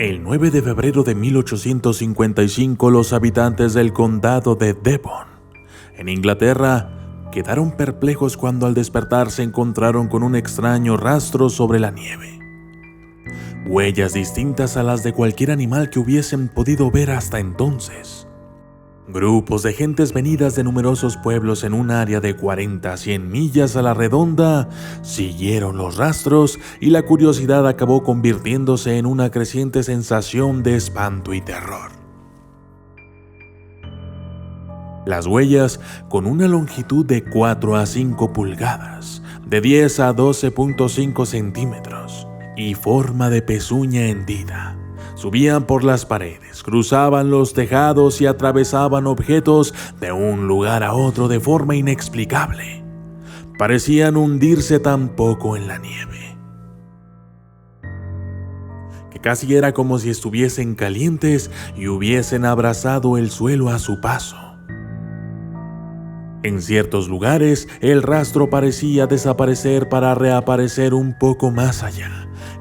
El 9 de febrero de 1855, los habitantes del condado de Devon, en Inglaterra, quedaron perplejos cuando al despertar se encontraron con un extraño rastro sobre la nieve. Huellas distintas a las de cualquier animal que hubiesen podido ver hasta entonces. Grupos de gentes venidas de numerosos pueblos en un área de 40 a 100 millas a la redonda siguieron los rastros y la curiosidad acabó convirtiéndose en una creciente sensación de espanto y terror. Las huellas, con una longitud de 4 a 5 pulgadas, de 10 a 12.5 centímetros y forma de pezuña hendida, subían por las paredes, cruzaban los tejados y atravesaban objetos de un lugar a otro de forma inexplicable. Parecían hundirse tan poco en la nieve, que casi era como si estuviesen calientes y hubiesen abrazado el suelo a su paso. En ciertos lugares, el rastro parecía desaparecer para reaparecer un poco más allá,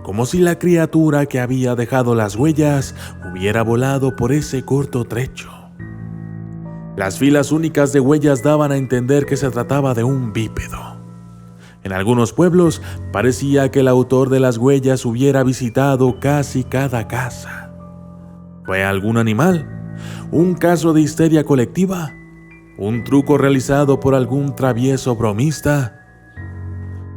como si la criatura que había dejado las huellas hubiera volado por ese corto trecho. Las filas únicas de huellas daban a entender que se trataba de un bípedo. En algunos pueblos parecía que el autor de las huellas hubiera visitado casi cada casa. ¿Fue algún animal? ¿Un caso de histeria colectiva? ¿Un truco realizado por algún travieso bromista?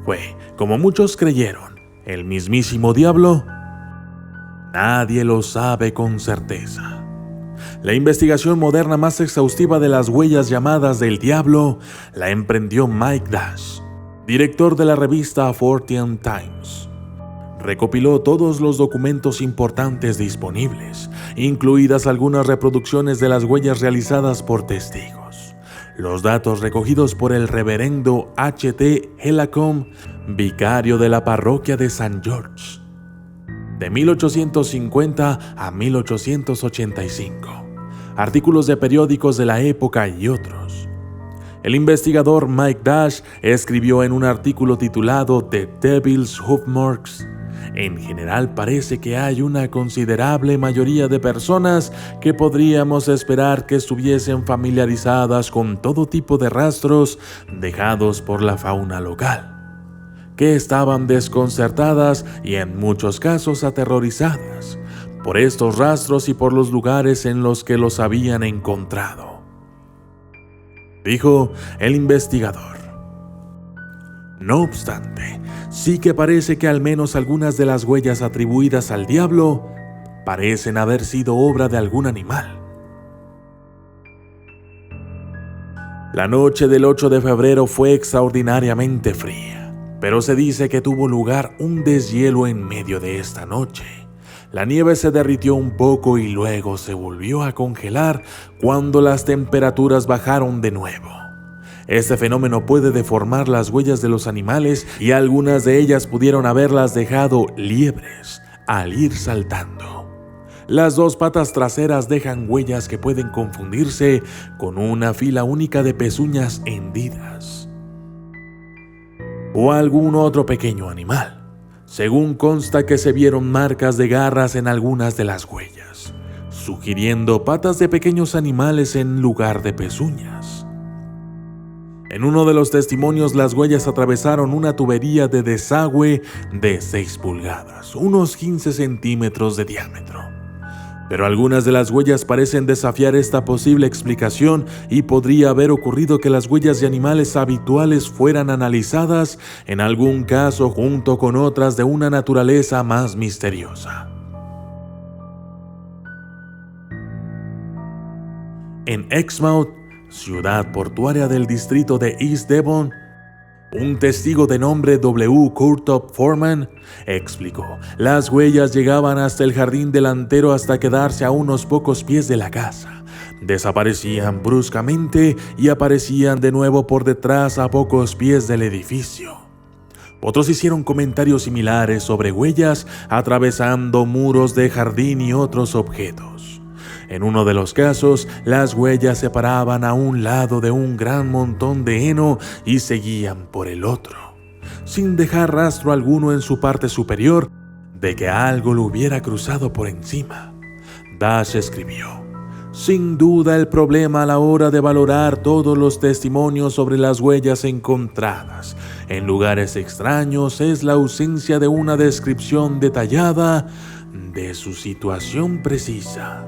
¿Fue, como muchos creyeron, el mismísimo diablo? Nadie lo sabe con certeza. La investigación moderna más exhaustiva de las huellas llamadas del diablo la emprendió Mike Dash, director de la revista Fortean Times. Recopiló todos los documentos importantes disponibles, incluidas algunas reproducciones de las huellas realizadas por testigos. Los datos recogidos por el reverendo H.T. Hellacomb, vicario de la parroquia de St. George, de 1850 a 1885, artículos de periódicos de la época y otros. El investigador Mike Dash escribió en un artículo titulado The Devil's Hoofmarks: en general parece que hay una considerable mayoría de personas que podríamos esperar que estuviesen familiarizadas con todo tipo de rastros dejados por la fauna local, que estaban desconcertadas y en muchos casos aterrorizadas por estos rastros y por los lugares en los que los habían encontrado, dijo el investigador. No obstante, sí que parece que al menos algunas de las huellas atribuidas al diablo parecen haber sido obra de algún animal. La noche del 8 de febrero fue extraordinariamente fría, pero se dice que tuvo lugar un deshielo en medio de esta noche. La nieve se derritió un poco y luego se volvió a congelar cuando las temperaturas bajaron de nuevo. Este fenómeno puede deformar las huellas de los animales y algunas de ellas pudieron haberlas dejado liebres al ir saltando. Las dos patas traseras dejan huellas que pueden confundirse con una fila única de pezuñas hendidas o algún otro pequeño animal. Según consta que se vieron marcas de garras en algunas de las huellas, sugiriendo patas de pequeños animales en lugar de pezuñas. En uno de los testimonios, las huellas atravesaron una tubería de desagüe de 6 pulgadas, unos 15 centímetros de diámetro. Pero algunas de las huellas parecen desafiar esta posible explicación y podría haber ocurrido que las huellas de animales habituales fueran analizadas en algún caso junto con otras de una naturaleza más misteriosa. En Exmouth, ciudad portuaria del distrito de East Devon, un testigo de nombre W. Curtop Foreman explicó: las huellas llegaban hasta el jardín delantero hasta quedarse a unos pocos pies de la casa. Desaparecían bruscamente y aparecían de nuevo por detrás a pocos pies del edificio. Otros hicieron comentarios similares sobre huellas atravesando muros de jardín y otros objetos. En uno de los casos, las huellas se paraban a un lado de un gran montón de heno y seguían por el otro, sin dejar rastro alguno en su parte superior, de que algo lo hubiera cruzado por encima. Dash escribió: sin duda el problema a la hora de valorar todos los testimonios sobre las huellas encontradas en lugares extraños es la ausencia de una descripción detallada de su situación precisa.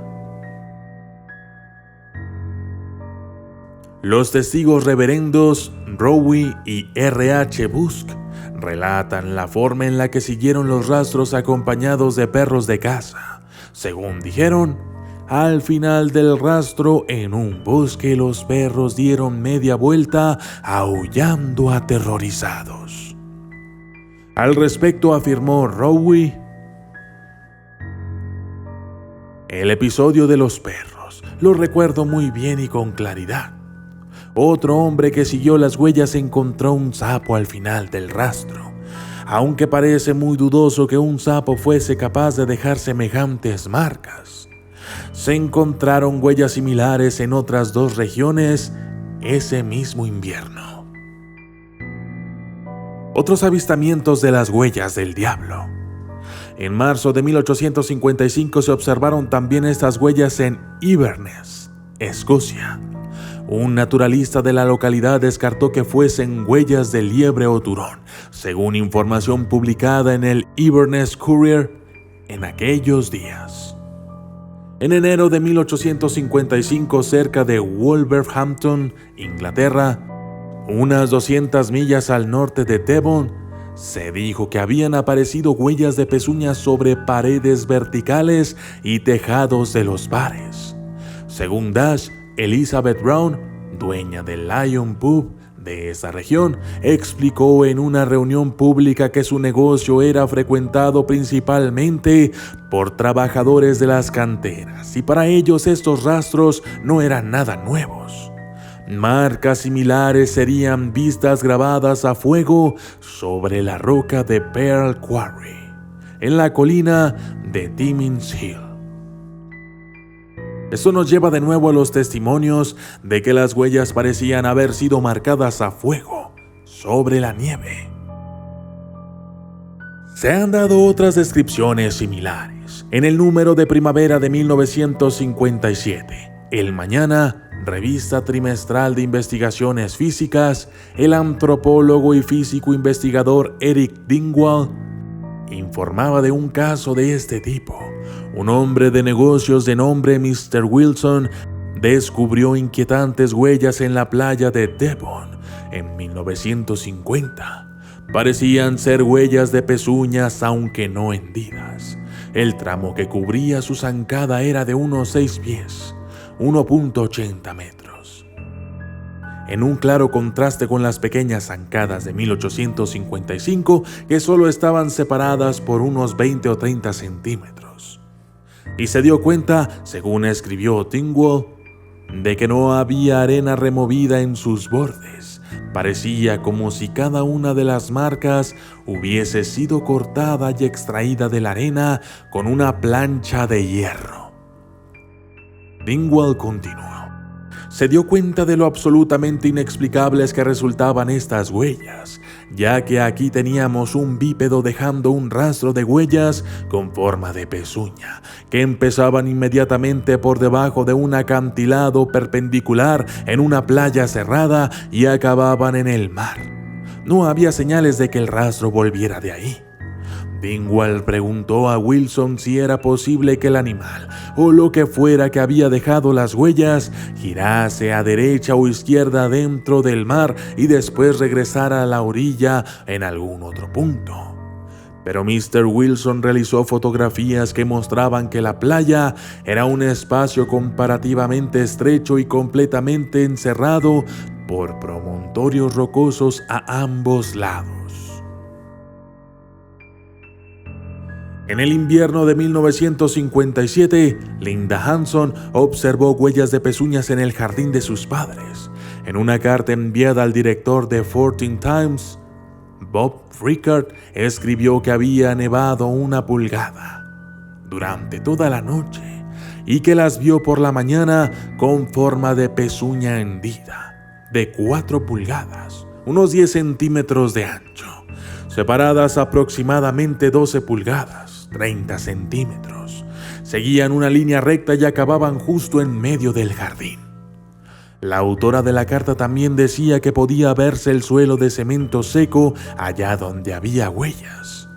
Los testigos reverendos Rowie y R.H. Busk relatan la forma en la que siguieron los rastros acompañados de perros de caza. Según dijeron, al final del rastro, en un bosque, los perros dieron media vuelta, aullando aterrorizados. Al respecto afirmó Rowie: el episodio de los perros lo recuerdo muy bien y con claridad. Otro hombre que siguió las huellas encontró un sapo al final del rastro. Aunque parece muy dudoso que un sapo fuese capaz de dejar semejantes marcas, se encontraron huellas similares en otras 2 regiones ese mismo invierno. Otros avistamientos de las huellas del diablo. En marzo de 1855 se observaron también estas huellas en Inverness, Escocia. Un naturalista de la localidad descartó que fuesen huellas de liebre o turón, según información publicada en el Inverness Courier en aquellos días. En enero de 1855, cerca de Wolverhampton, Inglaterra, unas 200 millas al norte de Devon, se dijo que habían aparecido huellas de pezuñas sobre paredes verticales y tejados de los bares. Según Dash, Elizabeth Brown, dueña del Lion Pub de esa región, explicó en una reunión pública que su negocio era frecuentado principalmente por trabajadores de las canteras y para ellos estos rastros no eran nada nuevos. Marcas similares serían vistas grabadas a fuego sobre la roca de Pearl Quarry, en la colina de Timmins Hill. Esto nos lleva de nuevo a los testimonios de que las huellas parecían haber sido marcadas a fuego sobre la nieve. Se han dado otras descripciones similares. En el número de primavera de 1957, El Mañana, revista trimestral de investigaciones físicas, el antropólogo y físico investigador Eric Dingwall informaba de un caso de este tipo. Un hombre de negocios de nombre Mr. Wilson descubrió inquietantes huellas en la playa de Devon en 1950. Parecían ser huellas de pezuñas, aunque no hendidas. El tramo que cubría su zancada era de unos 6 pies, 1.80 metros. En un claro contraste con las pequeñas zancadas de 1855, que solo estaban separadas por unos 20 o 30 centímetros. Y se dio cuenta, según escribió Dingwall, de que no había arena removida en sus bordes. Parecía como si cada una de las marcas hubiese sido cortada y extraída de la arena con una plancha de hierro. Dingwall continuó. Se dio cuenta de lo absolutamente inexplicables que resultaban estas huellas, ya que aquí teníamos un bípedo dejando un rastro de huellas con forma de pezuña, que empezaban inmediatamente por debajo de un acantilado perpendicular en una playa cerrada y acababan en el mar. No había señales de que el rastro volviera de ahí. Dingwall preguntó a Wilson si era posible que el animal, o lo que fuera que había dejado las huellas, girase a derecha o izquierda dentro del mar y después regresara a la orilla en algún otro punto. Pero Mr. Wilson realizó fotografías que mostraban que la playa era un espacio comparativamente estrecho y completamente encerrado por promontorios rocosos a ambos lados. En el invierno de 1957, Linda Hanson observó huellas de pezuñas en el jardín de sus padres. En una carta enviada al director de 14 Times, Bob Rickard escribió que había nevado 1 pulgada durante toda la noche y que las vio por la mañana con forma de pezuña hendida, de 4 pulgadas, unos 10 centímetros de ancho, separadas aproximadamente 12 pulgadas 30 centímetros. Seguían una línea recta y acababan justo en medio del jardín. La autora de la carta también decía que podía verse el suelo de cemento seco allá donde había huellas.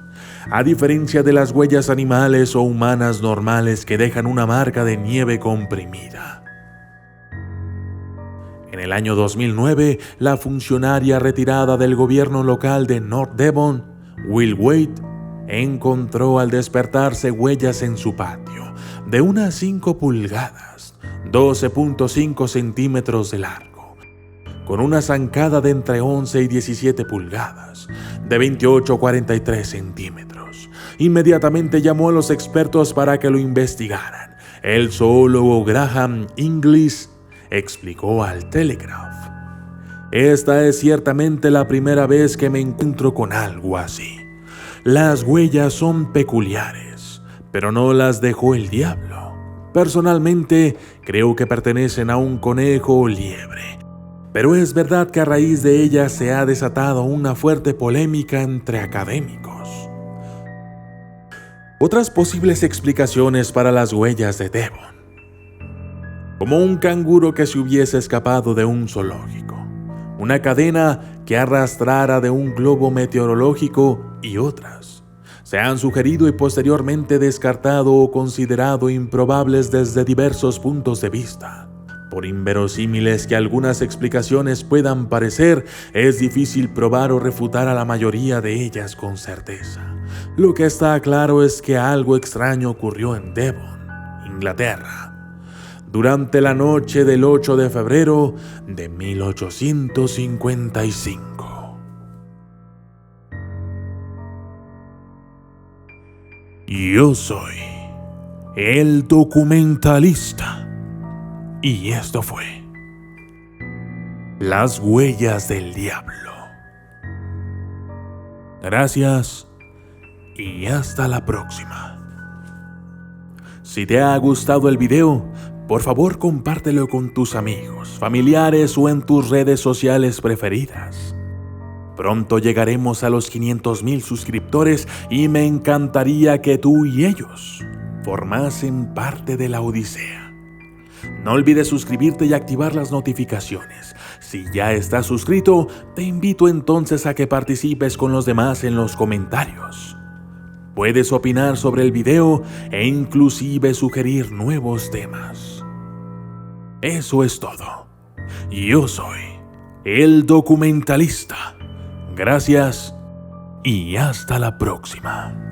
A diferencia de las huellas animales o humanas normales que dejan una marca de nieve comprimida. En el año 2009, la funcionaria retirada del gobierno local de North Devon, Will Wade, encontró al despertarse huellas en su patio de unas 5 pulgadas, 12.5 centímetros de largo, con una zancada de entre 11 y 17 pulgadas, de 28 a 43 centímetros. Inmediatamente llamó a los expertos para que lo investigaran. El zoólogo Graham Inglis explicó al Telegraph: "Esta es ciertamente la primera vez que me encuentro con algo así. Las huellas son peculiares, pero no las dejó el diablo. Personalmente, creo que pertenecen a un conejo o liebre, pero es verdad que a raíz de ellas se ha desatado una fuerte polémica entre académicos". Otras posibles explicaciones para las huellas de Devon: como un canguro que se hubiese escapado de un zoológico, una cadena que arrastrara de un globo meteorológico y otras. Se han sugerido y posteriormente descartado o considerado improbables desde diversos puntos de vista. Por inverosímiles que algunas explicaciones puedan parecer, es difícil probar o refutar a la mayoría de ellas con certeza. Lo que está claro es que algo extraño ocurrió en Devon, Inglaterra, durante la noche del 8 de febrero de 1855. Yo soy el documentalista y esto fue Las huellas del diablo. Gracias y hasta la próxima. Si te ha gustado el video, por favor compártelo con tus amigos, familiares o en tus redes sociales preferidas. Pronto llegaremos a los 500,000 suscriptores y me encantaría que tú y ellos formasen parte de la odisea. No olvides suscribirte y activar las notificaciones. Si ya estás suscrito, te invito entonces a que participes con los demás en los comentarios. Puedes opinar sobre el video e inclusive sugerir nuevos temas. Eso es todo. Yo soy el documentalista. Gracias y hasta la próxima.